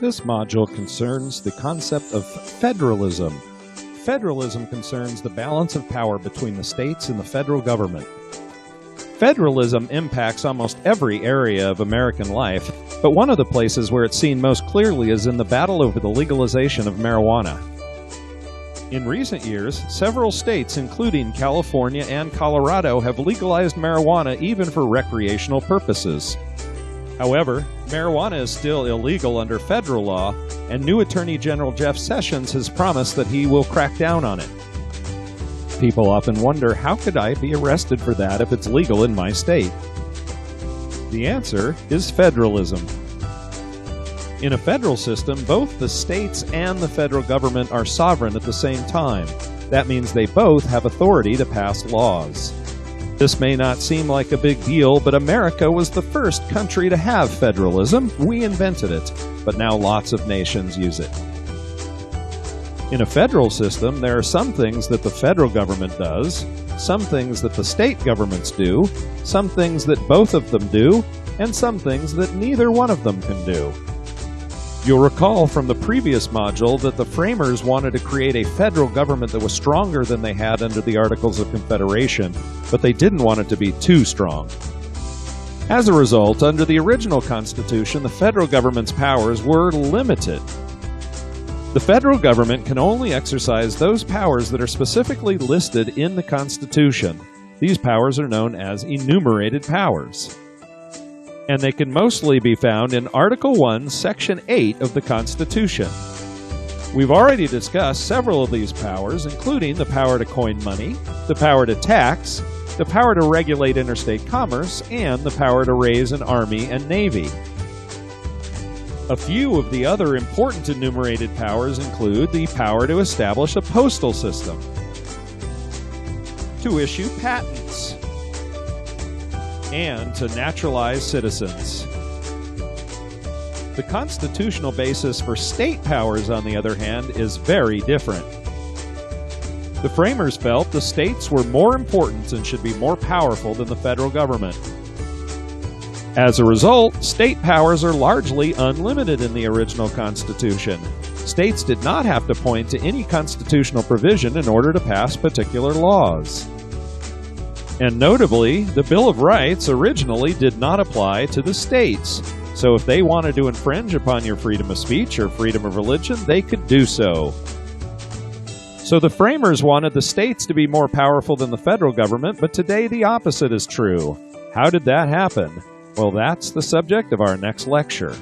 This module concerns the concept of federalism. Federalism concerns the balance of power between the states and the federal government. Federalism impacts almost every area of American life, but one of the places where it's seen most clearly is in the battle over the legalization of marijuana. In recent years, several states, including California and Colorado, have legalized marijuana even for recreational purposes. However, marijuana is still illegal under federal law, and new Attorney General Jeff Sessions has promised that he will crack down on it. People often wonder, how could I be arrested for that if it's legal in my state? The answer is federalism. In a federal system, both the states and the federal government are sovereign at the same time. That means they both have authority to pass laws. This may not seem like a big deal, but America was the first country to have federalism. We invented it, but now lots of nations use it. In a federal system, there are some things that the federal government does, some things that the state governments do, some things that both of them do, and some things that neither one of them can do. You'll recall from the previous module that the framers wanted to create a federal government that was stronger than they had under the Articles of Confederation, but they didn't want it to be too strong. As a result, under the original Constitution, the federal government's powers were limited. The federal government can only exercise those powers that are specifically listed in the Constitution. These powers are known as enumerated powers, and they can mostly be found in Article 1, Section 8 of the Constitution. We've already discussed several of these powers, including the power to coin money, the power to tax, the power to regulate interstate commerce, and the power to raise an army and navy. A few of the other important enumerated powers include the power to establish a postal system, to issue patents, and to naturalize citizens. The constitutional basis for state powers, on the other hand, is very different. The framers felt the states were more important and should be more powerful than the federal government. As a result, state powers are largely unlimited in the original Constitution. States did not have to point to any constitutional provision in order to pass particular laws. And notably, the Bill of Rights originally did not apply to the states. So if they wanted to infringe upon your freedom of speech or freedom of religion, they could do so. So the framers wanted the states to be more powerful than the federal government, but today the opposite is true. How did that happen? Well, that's the subject of our next lecture.